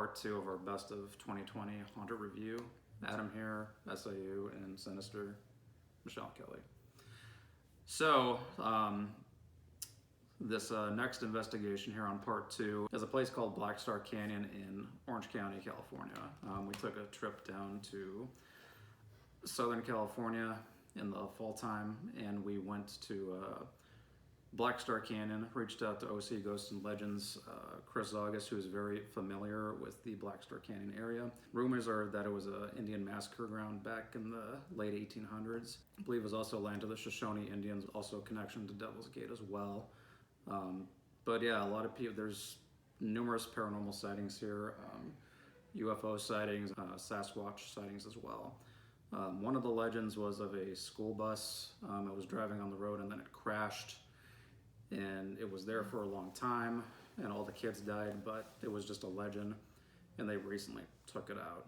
part 2 of our Best of 2020 Haunted Review. Adam here, SIU, and Sinister, Michelle Kelly. So, this next investigation here on part 2 is a place called Black Star Canyon in Orange County, California. We took a trip down to Southern California in the fall time, and we went to Black Star Canyon, reached out to OC Ghosts and Legends, Chris August, who is very familiar with the Black Star Canyon area. Rumors are that it was an Indian massacre ground back in the late 1800s. I believe it was also land of the Shoshone Indians, also a connection to Devil's Gate as well. But yeah, a lot of people, there's numerous paranormal sightings here, UFO sightings, Sasquatch sightings as well. One of the legends was of a school bus. It was driving on the road and then it crashed. And it was there for a long time, and all the kids died, but it was just a legend, and they recently took it out.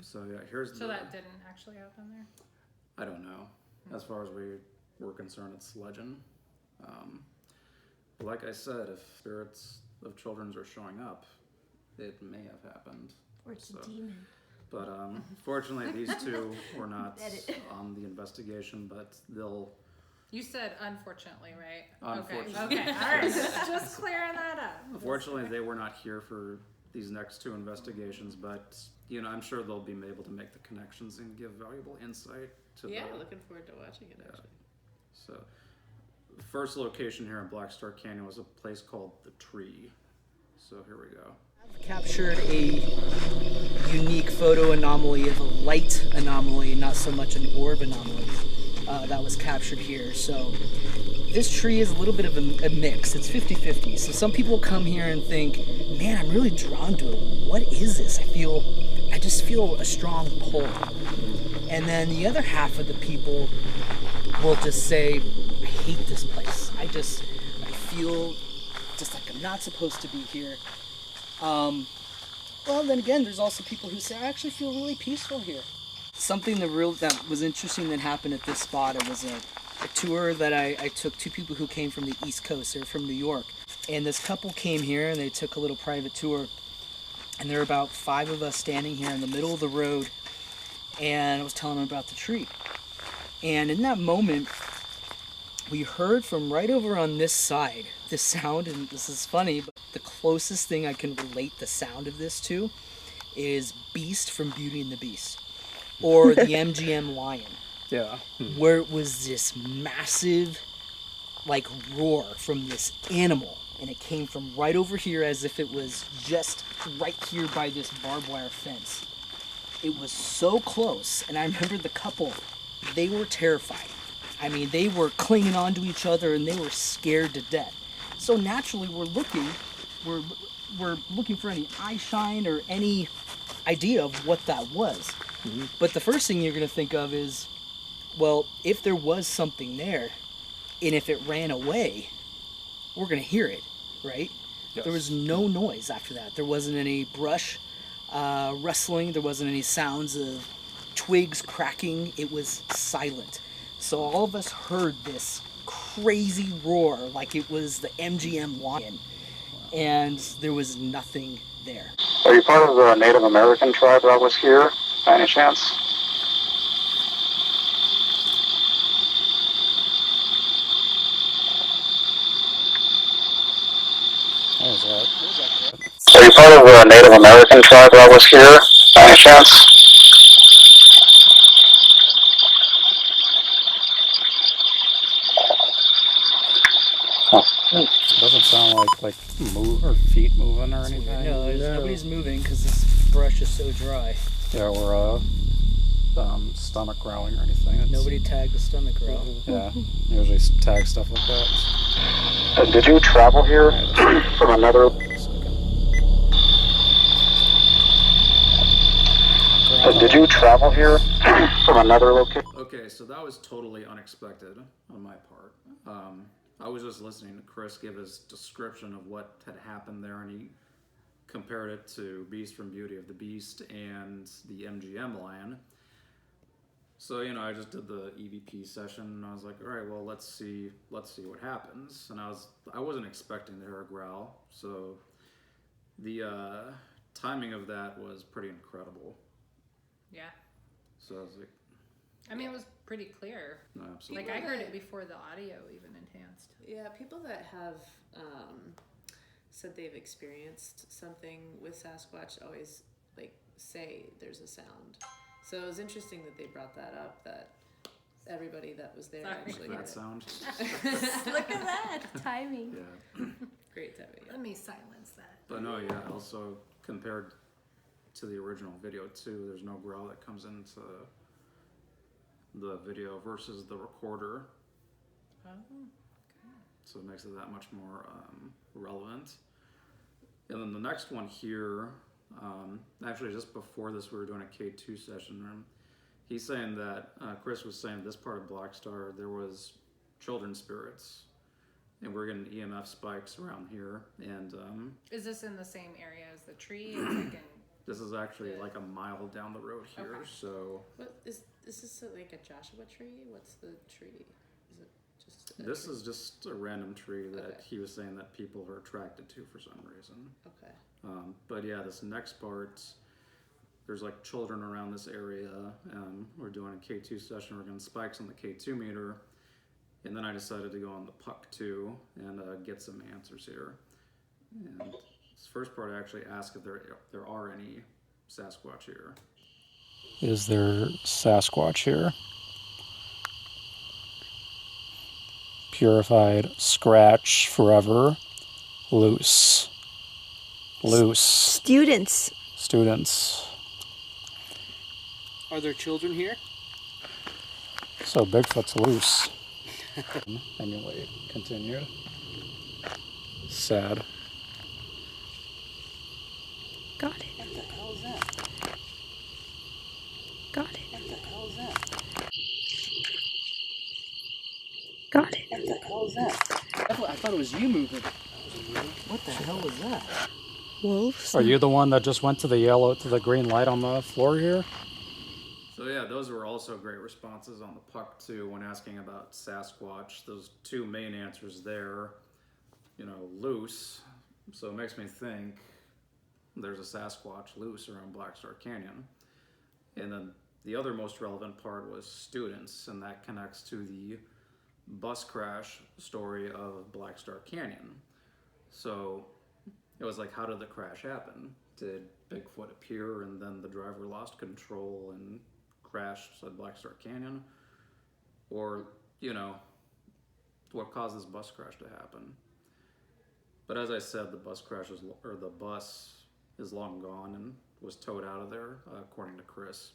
So yeah, So that didn't actually happen there? I don't know. As far as we were concerned, it's legend. But like I said, if spirits of children are showing up, it may have happened. Or it's a demon. But fortunately, these two were not on the investigation, but they'll... You said unfortunately, right? Unfortunately. Okay. All right. Just clearing that up. Unfortunately, they were not here for these next 2 investigations, but you know, I'm sure they'll be able to make the connections and give valuable insight to looking forward to watching it actually. So, the first location here in Black Star Canyon was a place called The Tree. So here we go. I've captured a unique photo anomaly of a light anomaly, not so much an orb anomaly. That was captured here. So this tree is a little bit of a mix. It's 50-50. So some people come here and think, man, I'm really drawn to it. What is this? I just feel a strong pull. And then the other half of the people will just say, I hate this place. I feel just like I'm not supposed to be here. Well, then again, there's also people who say, I actually feel really peaceful here. Something that was interesting that happened at this spot, it was a tour that I took 2 people who came from the East Coast. They're from New York. And this couple came here and they took a little private tour. And there were about 5 of us standing here in the middle of the road. And I was telling them about the tree. And in that moment, we heard from right over on this side, this sound, and this is funny, but the closest thing I can relate the sound of this to is Beast from Beauty and the Beast. Or the MGM lion. Yeah. Where it was this massive, like, roar from this animal. And it came from right over here as if it was just right here by this barbed wire fence. It was so close. And I remember the couple, they were terrified. I mean, they were clinging onto each other and they were scared to death. So naturally we're looking for any eye shine or any idea of what that was. Mm-hmm. But the first thing you're going to think of is, well, if there was something there, and if it ran away, we're going to hear it, right? Yes. There was no noise after that. There wasn't any brush rustling. There wasn't any sounds of twigs cracking. It was silent. So all of us heard this crazy roar like it was the MGM lion, and there was nothing there. Are you part of the Native American tribe that was here, by any chance? What was that? Are you part of the Native American tribe that was here, by any chance? It doesn't sound like move or feet moving or anything. No, nobody's moving because this brush is so dry. Yeah, or stomach growling or anything. Nobody tagged the stomach growl. Yeah, usually tag stuff like that. Did you travel here from another? Did you travel here from another location? Okay, so that was totally unexpected on my part. I was just listening to Chris give his description of what had happened there, and he compared it to Beast from Beauty of the Beast and the MGM lion. So, you know, I just did the EVP session, and I was like, all right, well, let's see what happens. And I wasn't expecting to hear a growl. So the timing of that was pretty incredible. Yeah. So I was like, I mean, it was pretty clear. no, absolutely. Like, I heard it before the audio even enhanced. Yeah, people that have said they've experienced something with Sasquatch always like say there's a sound. So it was interesting that they brought that up, that everybody that was there Sorry. actually That heard it. sound. Look at that timing. Yeah. Great timing. Let me silence that. But no, yeah, also compared to the original video too, there's no growl that comes into the video versus the recorder. Oh. So it makes it that much more relevant. And then the next one here, actually just before this we were doing a K2 session. He's saying that, Chris was saying this part of Black Star, there was children spirits. And we're getting EMF spikes around here. And Is this in the same area as the tree? It's like in, this is actually like a mile down the road here. Okay. So What is this like a Joshua tree? What's the tree? Is it just a this tree? is just a random tree that Okay. he was saying that people are attracted to for some reason. Okay. But yeah, this next part, there's like children around this area. We're doing a K2 session. We're getting spikes on the K2 meter. And then I decided to go on the Puck 2 and get some answers here. And this first part I actually asked if there are any Sasquatch here. Is there Sasquatch here? Purified, scratch, forever, loose. Loose. Students. Students. Are there children here? So Bigfoot's loose. Emulate. Continued. Sad. Got it. What the hell is that? Got it. What the hell is that? Got it. What the hell is that? I thought it was you moving. What the hell was that? Wolves. Are you the one that just went to the green light on the floor here? So yeah, those were also great responses on the Puck 2 when asking about Sasquatch. Those two main answers there, loose. So it makes me think there's a Sasquatch loose around Black Star Canyon. And then the other most relevant part was students, and that connects to the bus crash story of Black Star Canyon. So it was like, how did the crash happen? Did Bigfoot appear and then the driver lost control and crashed at Black Star Canyon? Or, what caused this bus crash to happen? But as I said, the bus is long gone and was towed out of there, according to Chris.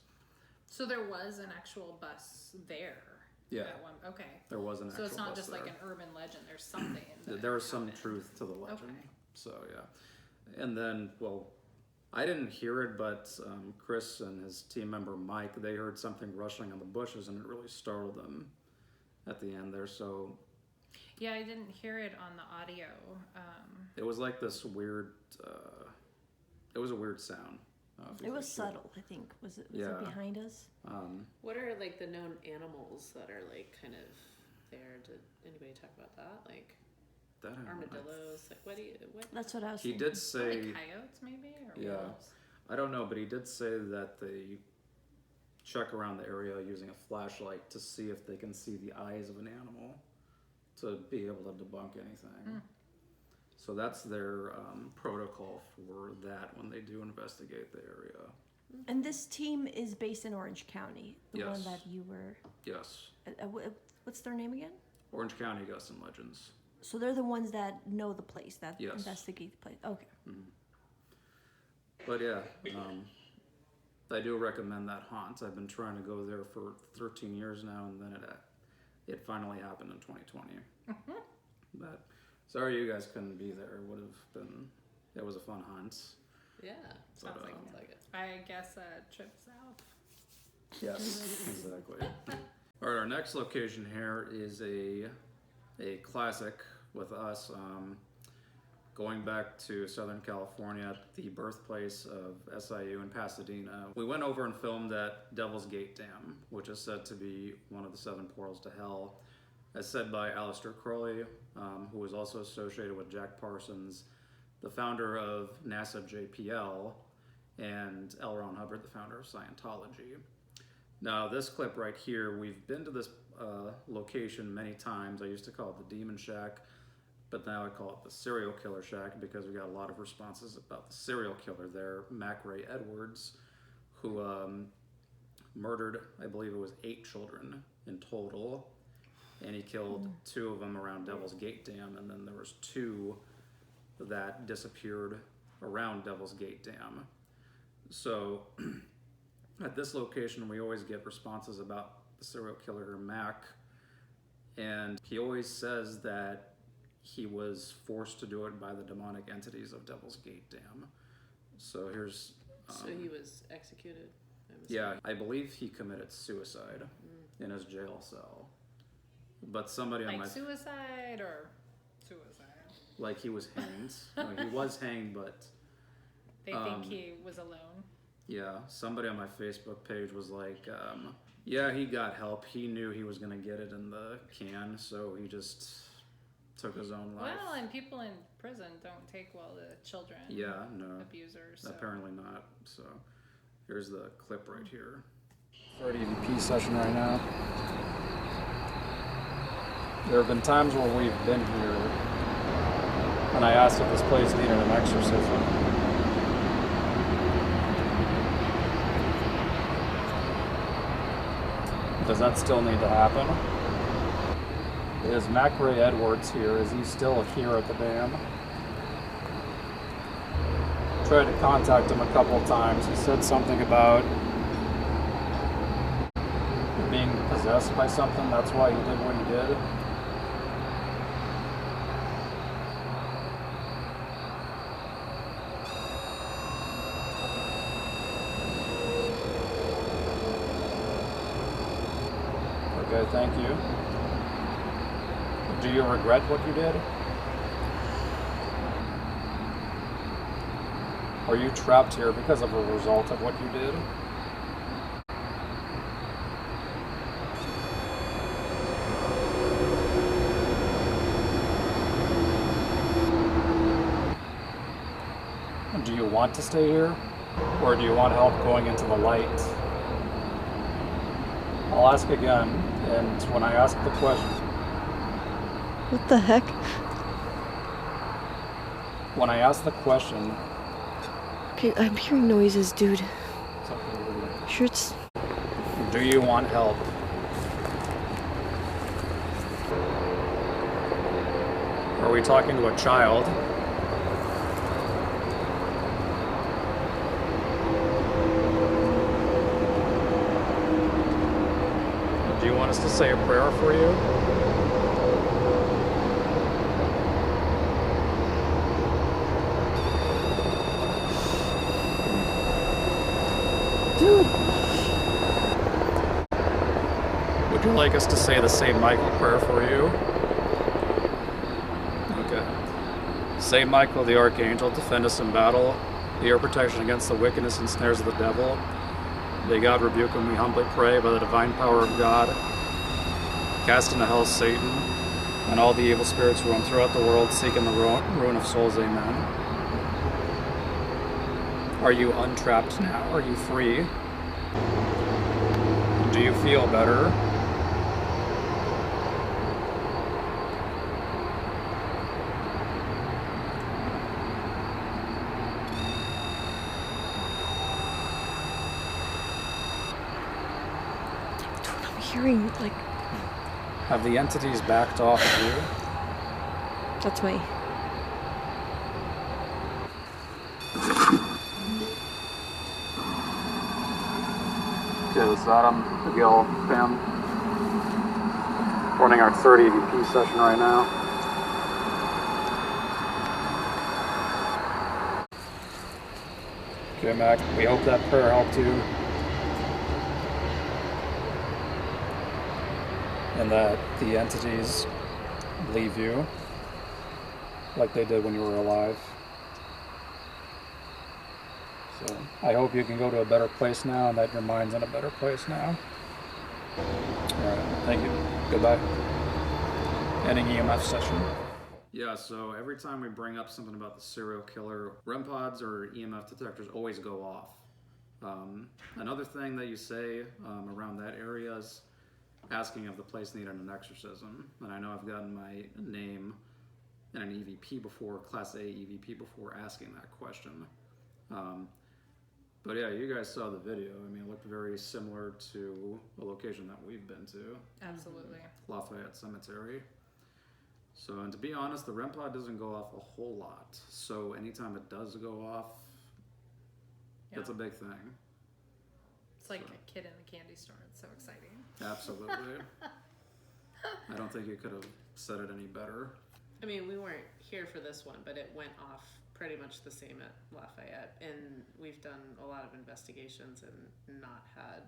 so there was an actual bus there. Yeah. At one, okay. There was an So actual it's not bus just there. like an urban legend. There's something. That There was some happened. truth to the legend. Okay. So yeah. And then, well, I didn't hear it, but Chris and his team member Mike, they heard something rustling in the bushes, and it really startled them at the end there. So Yeah, I didn't hear it on the audio. it was like this weird. It was a weird sound. If you It was could hear it. subtle, I think. Was it Yeah. behind us? What are like the known animals that are like kind of there? Did anybody talk about that? Like That I don't know. armadillos? Like what? That's what I was He thinking. did say. Like coyotes, maybe, or Yeah. wolves. I don't know, but he did say that they check around the area using a flashlight to see if they can see the eyes of an animal to be able to debunk anything. So that's their protocol for that when they do investigate the area. And this team is based in Orange County. The one Yes. that you were. Yes. What's their name again? Orange County Ghosts and Legends. So they're the ones that know the place, that Yes. investigate the place. Okay. But yeah, I do recommend that haunt. I've been trying to go there for 13 years now, and then it finally happened in 2020. But sorry you guys couldn't be there. It was a fun hunt. Yeah, Sounds like sounds like it. I guess a trip south. Yes, exactly. All right, our next location here is a classic with us. Going back to Southern California, the birthplace of SIU in Pasadena. We went over and filmed at Devil's Gate Dam, which is said to be one of the 7 portals to hell. As said by Aleister Crowley, who was also associated with Jack Parsons, the founder of NASA JPL, and L. Ron Hubbard, the founder of Scientology. Now, this clip right here, we've been to this location many times. I used to call it the Demon Shack, but now I call it the Serial Killer Shack because we got a lot of responses about the serial killer there, Mac Ray Edwards, who murdered, I believe it was 8 children in total, and he killed 2 of them around Devil's Gate Dam, and then there was 2 that disappeared around Devil's Gate Dam. So at this location, we always get responses about the serial killer Mac, and he always says that he was forced to do it by the demonic entities of Devil's Gate Dam. So here's... so he was executed? Yeah, I believe he committed suicide in his jail cell. But somebody on Like my... suicide or suicide? Like he was hanged. No, he was hanged, but... They think he was alone. Yeah, somebody on my Facebook page was like, yeah, he got help. He knew he was going to get it in the can, so he just took his own life. Well, and people in prison don't take well to children. Yeah, no. Abusers. So. Apparently not. So here's the clip right here. Third EVP session right now. There have been times where we've been here, and I asked if this place needed an exorcism. Does that still need to happen? Is Mac Ray Edwards here? Is he still here at the dam? Tried to contact him a couple of times. He said something about being possessed by something. That's why he did what he did. Okay, thank you. Do you regret what you did? Are you trapped here because of a result of what you did? Do you want to stay here? Or do you want help going into the light? I'll ask again, and when I ask the question... What the heck? When I ask the question... Okay, I'm hearing noises, dude. Something Sure it's... Do you want help? Are we talking to a child? Do you want us to say a prayer for you? Dude! Would you like us to say the St. Michael prayer for you? Okay. St. Michael the Archangel, defend us in battle. Be your protection against the wickedness and snares of the devil. May God rebuke him, we humbly pray, by the divine power of God. Cast into hell Satan and all the evil spirits who roam throughout the world seeking the ruin of souls. Amen. Are you untrapped now? Are you free? Do you feel better? Dude, I'm hearing, like... Have the entities backed off of you? That's my... Okay, this is Adam, Miguel, fam. Running our third EVP session right now. Okay, Mac, we hope that prayer helped you. And that the entities leave you like they did when you were alive. So I hope you can go to a better place now and that your mind's in a better place now. Alright, thank you. Goodbye. Ending EMF session. Yeah, so every time we bring up something about the serial killer, REM pods or EMF detectors always go off. Another thing that you say around that area is asking if the place needed an exorcism. And I know I've gotten my name in an EVP before, Class A EVP before, asking that question. But yeah, you guys saw the video. I mean, it looked very similar to a location that we've been to, Absolutely. Lafayette Cemetery. So, and to be honest, the REM pod doesn't go off a whole lot. So anytime it does go off, it's a big thing. It's like a kid in the candy store. It's so exciting. Absolutely. I don't think you could have said it any better. I mean, we weren't here for this one, but it went off pretty much the same at Lafayette, and we've done a lot of investigations and not had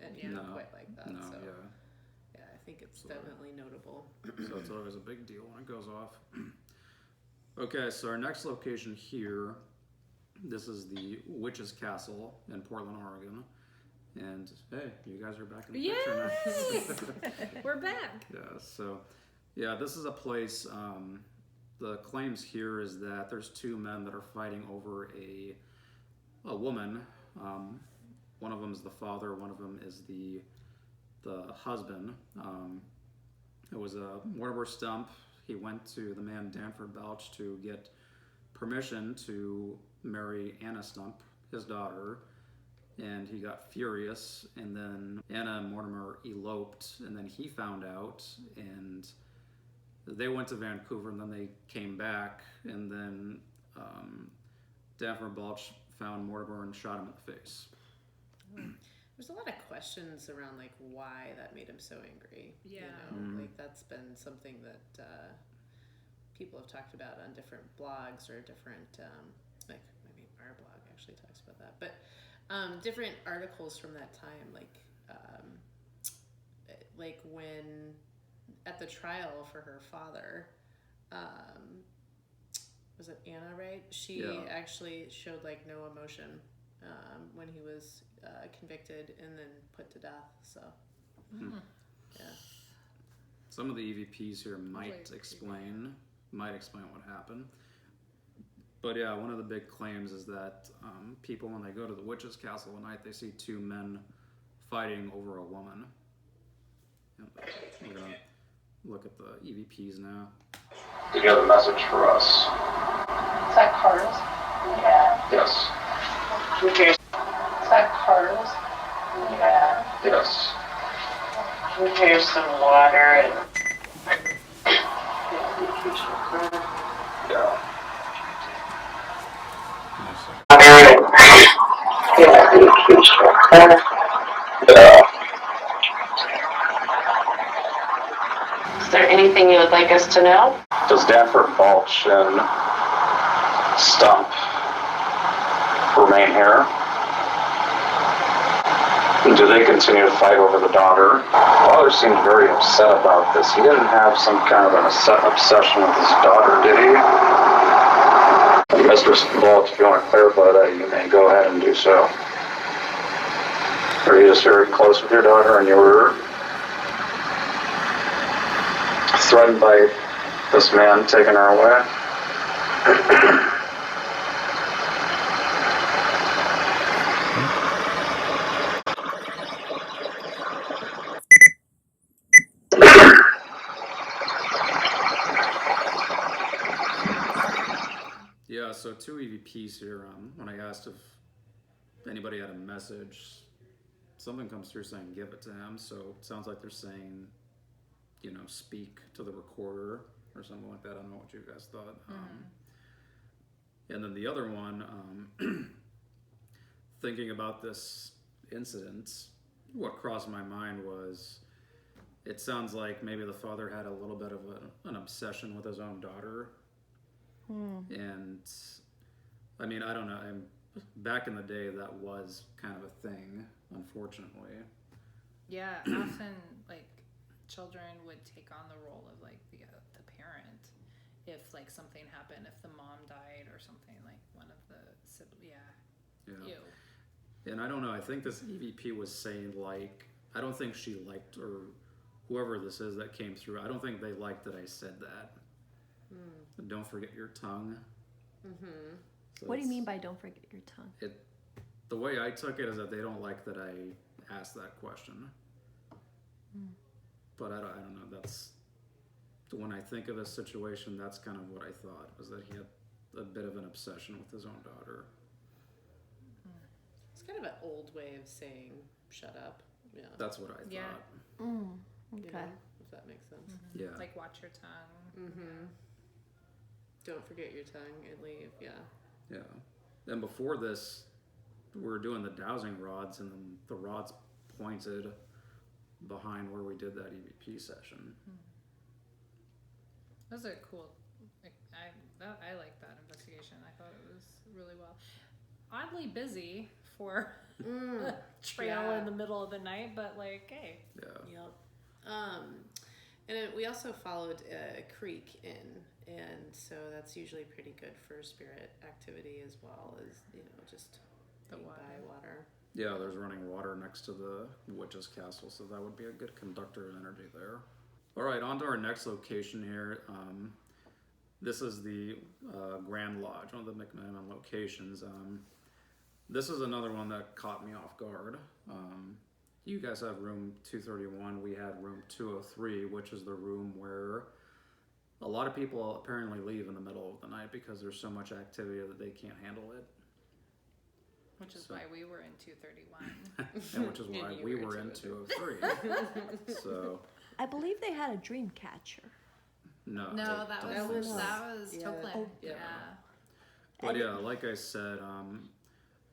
anything quite like that. No, so yeah. I think it's definitely notable. So it's always a big deal when it goes off. Okay, so our next location here, this is the Witch's Castle in Portland, Oregon. And hey, you guys are back in the picture now. We're back. Yeah, so yeah, this is a place, the claims here is that there's two men that are fighting over a woman. One of them is the father, one of them is the husband. It was a Mortimer Stump. He went to the man Danford Belch to get permission to marry Anna Stump, his daughter, and he got furious, and then Anna and Mortimer eloped, and then he found out, and they went to Vancouver, and then they came back, and then Danford Belch found Mortimer and shot him in the face. There's a lot of questions around like why that made him so angry. Yeah. You know, like that's been something that people have talked about on different blogs or different, like maybe our blog actually talks about that, but different articles from that time, like when at the trial for her father, was it Anna, right? She actually showed like no emotion when he was convicted and then put to death. So, yeah. Some of the EVPs here might explain what happened. But yeah, one of the big claims is that people, when they go to the Witch's Castle at night, they see two men fighting over a woman. Yep. We're gonna look at the EVPs now. Do you have a message for us? Is that Carlos? Yeah. Yes. Okay. Is that Carlos? Yeah. Yes. Here's some water and Yeah. Yeah. Is there anything you would like us to know? Does Danford Belch and Stump remain here? Do they continue to fight over the daughter? Father seemed very upset about this. He didn't have some kind of an obsession with his daughter, did he? Mr. Belch, if you want to clarify that, you may go ahead and do so. Are you just very close with your daughter and you were threatened by this man taking her away? Yeah, so two EVPs here. When I asked if anybody had a message, something comes through saying give it to him. So it sounds like they're saying, you know, speak to the recorder or something like that. I don't know what you guys thought. And then the other one, thinking about this incident, what crossed my mind was, it sounds like maybe the father had a little bit of an obsession with his own daughter. And I mean, I don't know. Back in the day, that was kind of a thing, unfortunately. Yeah, often like children would take on the role of like the parent if like something happened, if the mom died or something, like one of the siblings. Yeah. And I don't know. I think this EVP was saying like, I don't think she liked, or whoever this is that came through, I don't think they liked that I said that. Don't forget your tongue. Mm-hmm. So What do you it's- mean by don't forget your tongue? The way I took it is that they don't like that I asked that question. But I don't know. That's when I think of a situation. That's kind of what I thought, was that he had a bit of an obsession with his own daughter. It's kind of an old way of saying "shut up." Yeah. That's what I thought. Yeah. You Okay. know, if that makes sense. Yeah. Like watch your tongue. Mm-hmm. Don't forget your tongue and leave. Yeah. Yeah. And before this, we were doing the dowsing rods, and then the rods pointed behind where we did that EVP session. That was a cool. I like that investigation. I thought it was really well. Oddly busy for a trail Yeah. in the middle of the night, but like, hey. Yeah. Yep. And we also followed a creek in, and so that's usually pretty good for spirit activity as well as, just The being water. by water. Yeah, there's running water next to the witch's castle, so that would be a good conductor of energy there. All right, on to our next location here. This is the Grand Lodge, one of the McMahon locations. This is another one that caught me off guard. You guys have room 231. We had room 203, which is the room where a lot of people apparently leave in the middle of the night because there's so much activity that they can't handle it. Which is So- why we were in 231. And which is And why you we were were in in 203. So, I believe they had a dream catcher. no. No, that was yeah, Tokeland. yeah. Yeah. But yeah, like I said,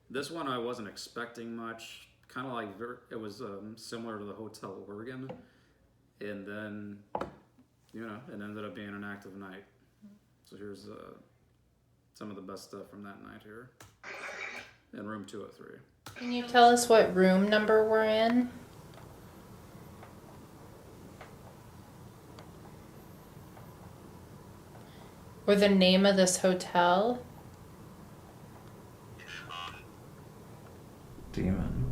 this one I wasn't expecting much. Kind of like it was similar to the Hotel Oregon, and then it ended up being an active night. So here's some of the best stuff from that night here in room 203. Can you tell us what room number we're in? Or the name of this hotel? Demon.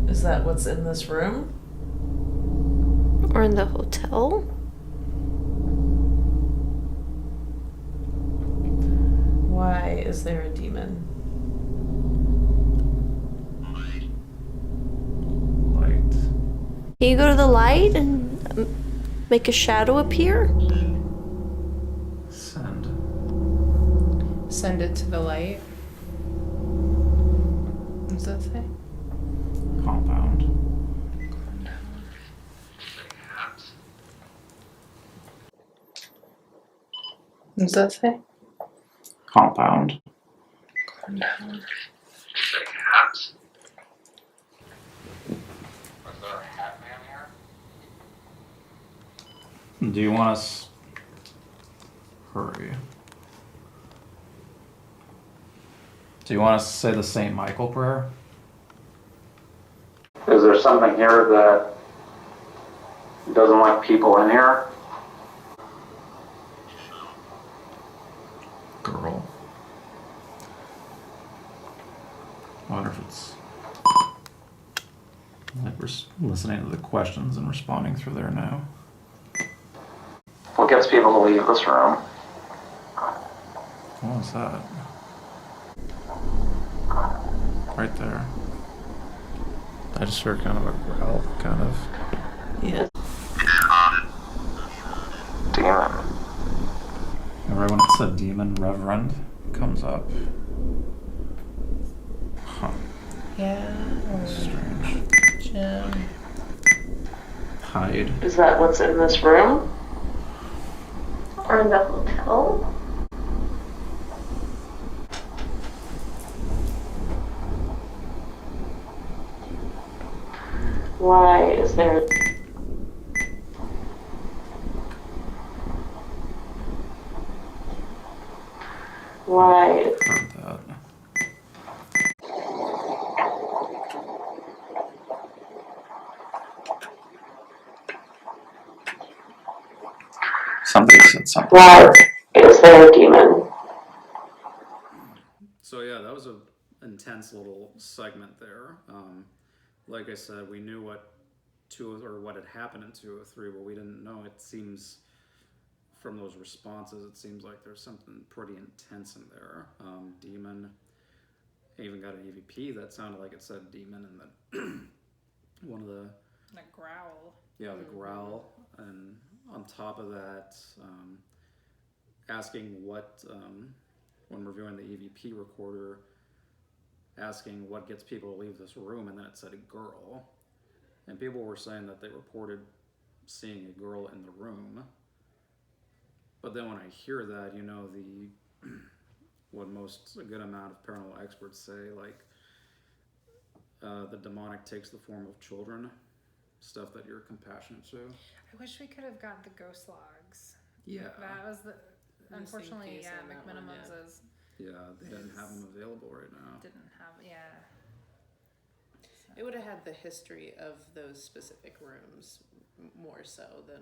Is that what's in this room? Or in the hotel? Why is there a demon? Light. Can you go to the light and make a shadow appear? Send. Send it to the light. What does that say? Compound. What does that say? Compound. Do you want us? Hurry. Do you want us to say the St. Michael prayer? Is there something here that doesn't like people in here? Girl. I wonder if it's like we're listening to the questions and responding through there now. What gets people to leave this room? What was that? Right there. I just heard kind of a growl, kind of. Yeah. Demon. Right when it said demon, reverend comes up. Huh. Yeah. Strange. Jim. Hide. Is that what's in this room? Or in the hotel? Why is there... Why? Heard that. Somebody said something. Why is there a demon? So yeah, that was an intense little segment there. like I said, we knew what what had happened in 203, but we didn't know. It seems from those responses, it seems like there's something pretty intense in there. Demon. I even got an EVP that sounded like it said demon, and then one of the GROWL. Yeah, the GROWL, and on top of that, asking what when reviewing the EVP recorder, asking what gets people to leave this room, and then it said a girl. And people were saying that they reported seeing a girl in the room. But then when I hear that, you know, what a good amount of paranormal experts say, like, the demonic takes the form of children, stuff that you're compassionate to. I wish we could have got the ghost logs. Yeah. That was the, Missing unfortunately, piece yeah, on that one, McMinimum's yeah. is, Yeah, they didn't have them available right now. didn't have, yeah. So- It would have had the history of those specific rooms more so than.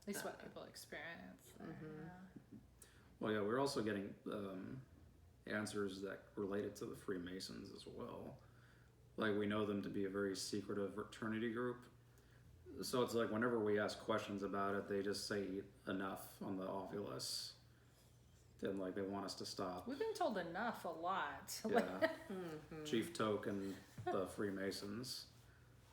At least what people experience. There, yeah. Well, yeah, we're also getting answers that related to the Freemasons as well. Like, we know them to be a very secretive fraternity group. So it's like whenever we ask questions about it, they just say enough on the Ovilus. Then, like, they want us to stop. We've been told enough a lot. Yeah. Chief Toke and the Freemasons.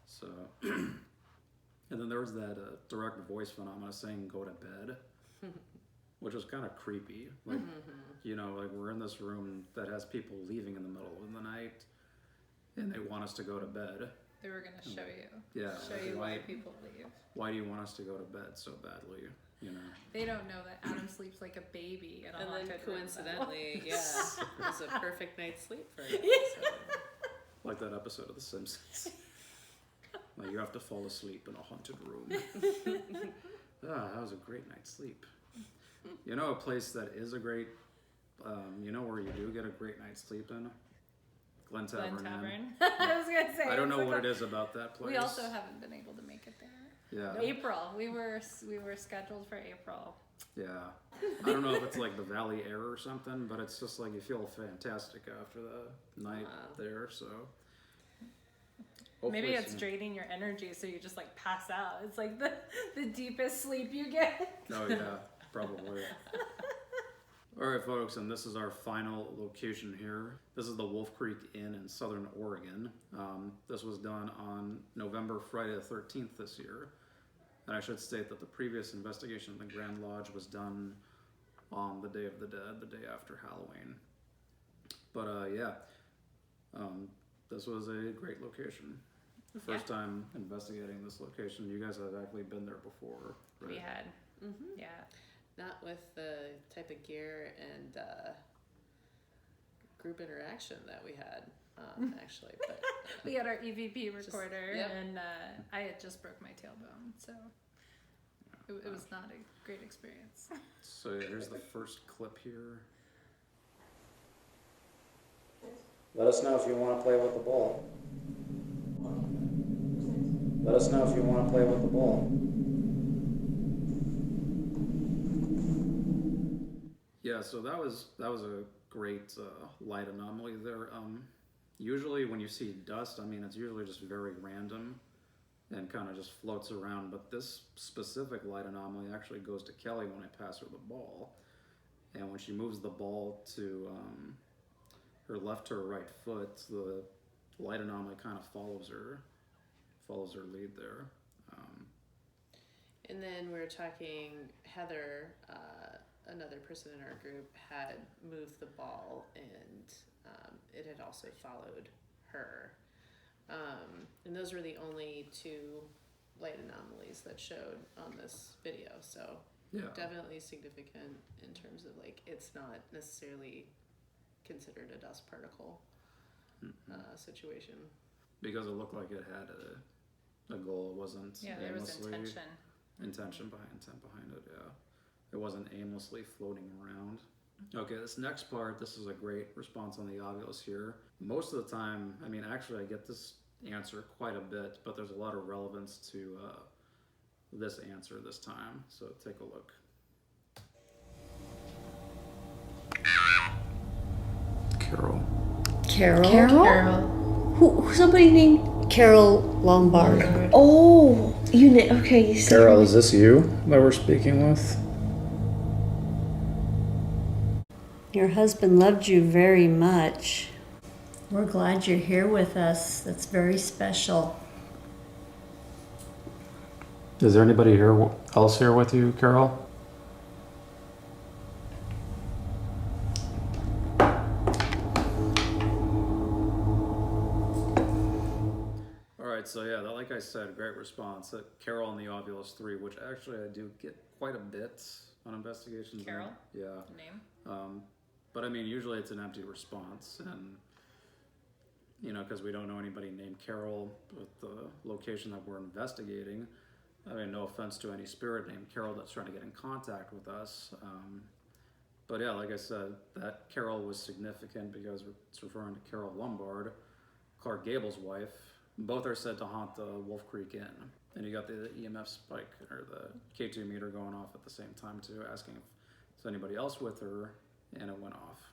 So, and then there was that direct voice phenomena saying "go to bed," which was kind of creepy. Like, you know, like we're in this room that has people leaving in the middle of the night, and they want us to go to bed. They were going to show you. Yeah. Show you why people leave. Why do you want us to go to bed so badly? You know. They don't know that Adam sleeps like a baby in a And then haunted room, coincidentally, yeah, it was a perfect night's sleep for him. So. Like that episode of The Simpsons. Like, you have to fall asleep in a haunted room. That was a great night's sleep. You know, a place that is a great, you know, where you do get a great night's sleep in? Glen Tavern. Glen Tavern. I was gonna say. I don't know it's what like it is about that place. We also haven't been able to make it there. Yeah. April. We were scheduled for April. Yeah. I don't know if it's like the Valley Air or something, but it's just like you feel fantastic after the night there. So. Maybe Hopefully it's soon. draining your energy, so you just like pass out. It's like the deepest sleep you get. Oh yeah, probably. All right, folks, and this is our final location here. This is the Wolf Creek Inn in Southern Oregon. This was done on Friday the 13th this year. And I should state that the previous investigation in the Grand Lodge was done on the Day of the Dead, the day after Halloween. But this was a great location. First time investigating this location. You guys have actually been there before, right? We had. Mm-hmm. Yeah. Not with the type of gear and group interaction that we had, actually. But We had our EVP recorder, yep. and I had just broke my tailbone, so it was not a great experience. So yeah, here's the first clip here. Let us know if you want to play with the ball. Let us know if you want to play with the ball. Yeah, so that was a great light anomaly there. Usually when you see dust, I mean, it's usually just very random and kind of just floats around, but this specific light anomaly actually goes to Kelly when I pass her the ball. And when she moves the ball to her left to her right foot, the light anomaly kind of follows her lead there. And then we were talking, Heather, another person in our group, had moved the ball, and it had also followed her. And those were the only two light anomalies that showed on this video. So Yeah. definitely significant in terms of like, it's not necessarily considered a dust particle situation. Because it looked like it had a goal. It wasn't Yeah, there was aimlessly intention. intent behind it. Yeah, it wasn't aimlessly floating around. Okay, this next part, this is a great response on the audios here. Most of the time, I mean, actually I get this answer quite a bit, but there's a lot of relevance to this answer this time, so take a look. Carol. Carol? Who? Somebody named Carol Lombard. Oh, okay. You said Carol, is this you that we're speaking with? Your husband loved you very much. We're glad you're here with us. That's very special. Is there anybody else here with you, Carol? So yeah, like I said, great response. Carol and the Ovulus 3, which actually I do get quite a bit on investigations. Carol? Yeah. Name? But I mean, usually it's an empty response, and because we don't know anybody named Carol with the location that we're investigating. I mean, no offense to any spirit named Carol that's trying to get in contact with us. But yeah, like I said, that Carol was significant because it's referring to Carol Lombard, Clark Gable's wife. Both are said to haunt the Wolf Creek Inn. And you got the EMF spike, or the K2 meter going off at the same time too, asking if there's anybody else with her, and it went off.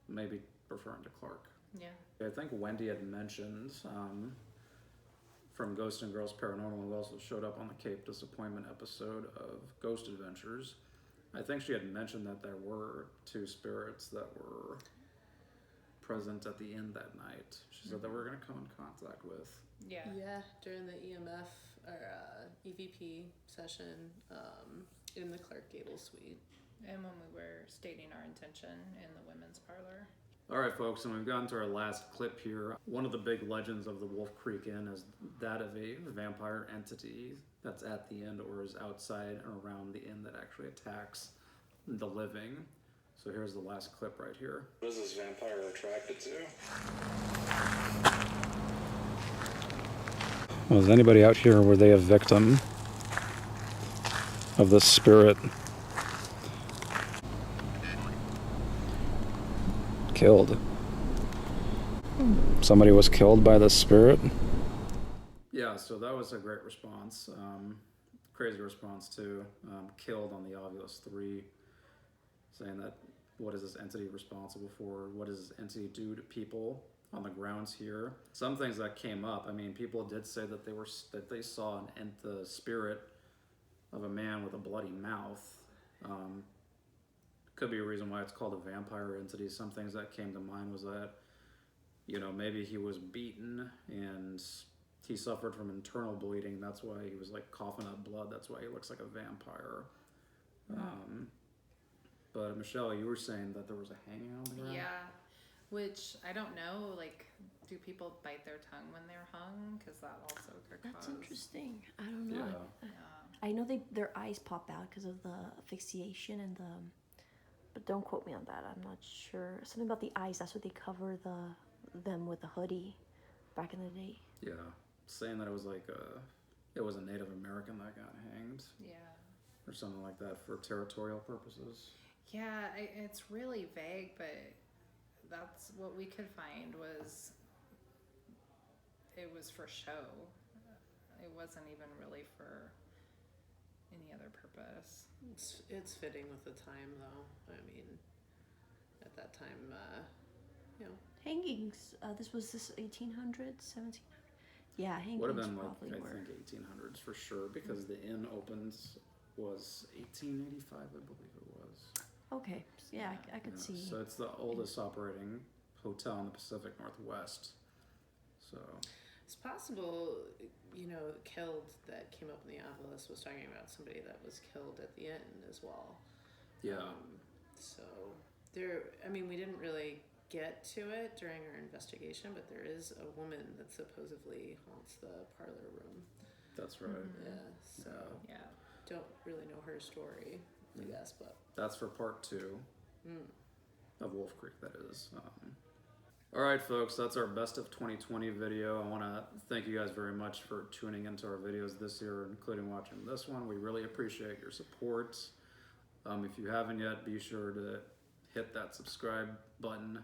Maybe referring to Clark. Yeah. I think Wendy had mentioned from Ghost and Girls Paranormal, who also showed up on the Cape Disappointment episode of Ghost Adventures. I think she had mentioned that there were two spirits that were present at the inn that night. She said that we're going to come in contact with. Yeah. Yeah, during the EMF or EVP session in the Clark Gable suite. And when we were stating our intention in the women's parlor. All right, folks, and we've gotten to our last clip here. One of the big legends of the Wolf Creek Inn is that of a vampire entity that's at the inn or is outside and around the inn that actually attacks the living. So here's the last clip right here. What is this vampire attracted to? Was anybody out here were they a victim of the spirit? Killed. Somebody was killed by the spirit? Yeah, so that was a great response. Crazy response too. Killed on the Ovulus 3, saying that what is this entity responsible for? What does this entity do to people on the grounds here? Some things that came up. I mean, people did say that they saw the spirit of a man with a bloody mouth. Could be a reason why it's called a vampire entity. Some things that came to mind was that, maybe he was beaten and he suffered from internal bleeding. That's why he was like coughing up blood. That's why he looks like a vampire. But Michelle, you were saying that there was a hanging on the ground? Yeah, which I don't know, do people bite their tongue when they're hung? Because that also could That's cause... interesting. I don't know. Yeah. I know their eyes pop out because of the asphyxiation and but don't quote me on that. I'm not sure. Something about the eyes. That's what they cover them with a hoodie back in the day. Yeah, saying that it was it was a Native American that got hanged. Yeah. Or something like that for territorial purposes. Yeah, it's really vague, but that's what we could find was it was for show. It wasn't even really for any other purpose. It's fitting with the time, though. I mean, at that time, Hangings. This was 1800s, 1700s. Yeah, hangings Would have been probably I were. think 1800s for sure, because the inn opens was 1885, I believe it was. Okay, yeah, I could Yeah, see. So it's the oldest operating hotel in the Pacific Northwest. So it's possible, killed that came up in the Ovulus was talking about somebody that was killed at the inn as well. yeah, So we didn't really get to it during our investigation, but there is a woman that supposedly haunts the parlor room. that's right. Yeah, so Yeah. don't really know her story, I guess, but That's for part 2 of Wolf Creek, that is. All right, folks, that's our best of 2020 video. I want to thank you guys very much for tuning into our videos this year, including watching this one. We really appreciate your support. If you haven't yet, be sure to hit that subscribe button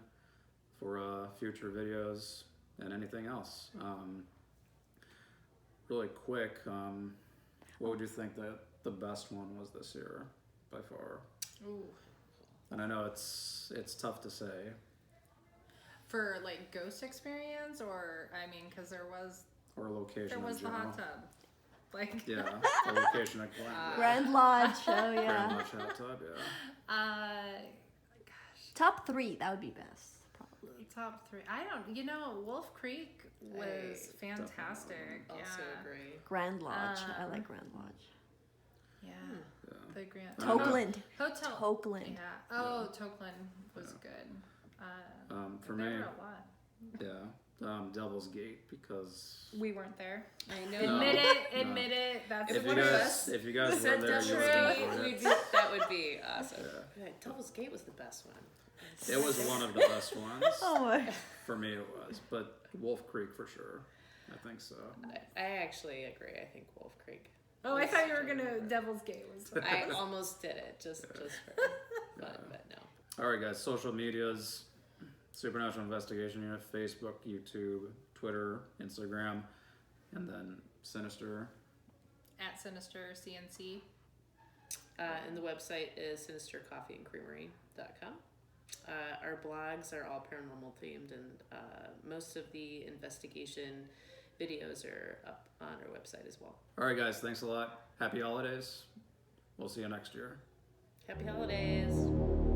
for future videos and anything else. Really quick, what would you think that the best one was this year by far? Ooh. And I know it's tough to say. For like ghost experience, or I mean, because there was location. the in general. hot tub, like Yeah, the location at Grand Lodge. Oh Grand yeah. Lodge hot tub. Yeah. gosh, Top 3. That would be best. Probably. top 3. I don't. You know, Wolf Creek was fantastic. Also Yeah. agree. Grand Lodge. I like Grand Lodge. Yeah. Yeah. The Grand Tokeland. Hotel. Tokeland. Yeah. Oh, Tokeland was good. For there me, were a lot. yeah, Devil's Gate because We weren't there. I know. Admit it. That's if what you it guys was. if you guys were Said there, you Devil's would have Gate. enjoyed We'd it. be, that would be awesome. Yeah. Yeah, Devil's Gate was the best one. It was one of the best ones. Oh my. For me, it was, but Wolf Creek for sure. I think so. I actually agree. I think Wolf Creek. Oh, I thought you were gonna Devil's Gate was. I almost did it just for but no. All right, guys. Social medias: Supernatural Investigation Unit, Facebook, YouTube, Twitter, Instagram, and then Sinister. At Sinister CNC. And the website is sinistercoffeeandcreamery.com. Our blogs are all paranormal themed, and most of the investigation videos are up on our website as well. All right, guys. Thanks a lot. Happy holidays. We'll see you next year. Happy holidays.